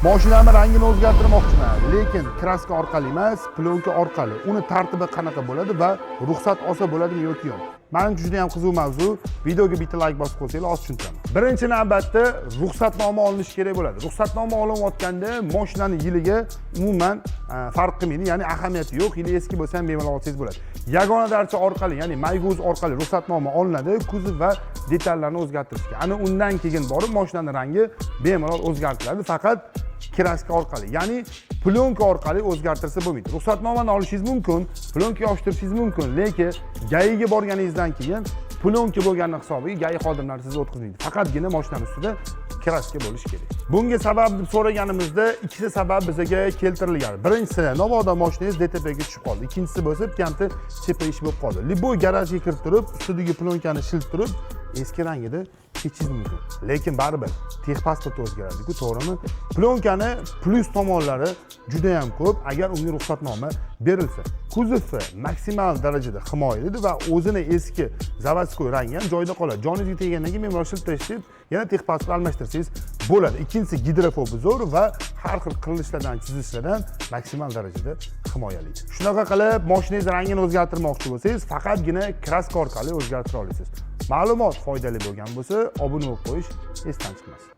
Mashinamni rangini o'zgartirmoqchiman, lekin kraska orqali emas, plyonka orqali. Uni tartibi qanaqa bo'ladi va ruxsat olsa bo'ladimi yoki yo'q? Menimcha juda ham qiziq mavzu. Videoga bitta like bosib qo'ysanglar, oz tushuntiraman. Birinchi navbatda ruxsatnoma olinishi kerak bo'ladi. Ruxsatnoma olinayotganda mashinaning yiliga umuman farq qilmaydi, ya'ni ahamiyati yo'q. Yili eski bo'lsa ham bemalol olsangiz bo'ladi. Yagona darcha orqali, ya'ni Mayguz orqali ruxsatnoma olinadi, kuzov va detallarni o'zgartirishga. Ana undan keyin borib mashinaning rangi bemalol o'zgartiriladi, faqat kraska orqali, ya'ni plyonka orqali o'zgartirsa bo'lmaydi. Ruxsatnomani olishingiz mumkin, plyonka yopishtirishingiz mumkin, lekin GAIga borganingizdan keyin plyonka bo'lgani hisobiga GAI xodimlari sizni o'tkazmaydi. Faqatgina mashinaning ustida kraska bo'lishi kerak. Bunga sabab deb so'raganimizda ikkita sabab bizga keltirilgan. Birinchisi, navoda mashinangiz DTPga tushib qoldi. Ikkinchisi bo'lsa, kamta chepayish bo'lib qoldi. Liboy garajga kirib turib, ustidagi plyonkani shiltirib, eski rangida ketishingiz mumkin. Lekin baribir texpasport o'zgaradi-ku, to'g'rimi? Plyonkani plyus tomonlari juda ham ko'p agar unga ruxsatnoma berilsa. Kuzovi maksimal darajada himoyalaydi va o'zini eski заводской rangi ham joyida qoladi. Joningizga tegandan keyin bemalol shiltirib, yana texpasport almashtirsangiz bo'ladi. Ikkinchisi gidrofobizor va har xil qirilishlardan, chizilishlardan maksimal darajada himoyalaydi. Shunaqa qilib, mashinangiz rangini o'zgartirmoqchi bo'lsangiz, faqatgina kraska orqali o'zgartira olasiz. Ma'lumot foydali bo'lgan bo'lsa, obuna bo'lib qo'yish esdan chiqmasin.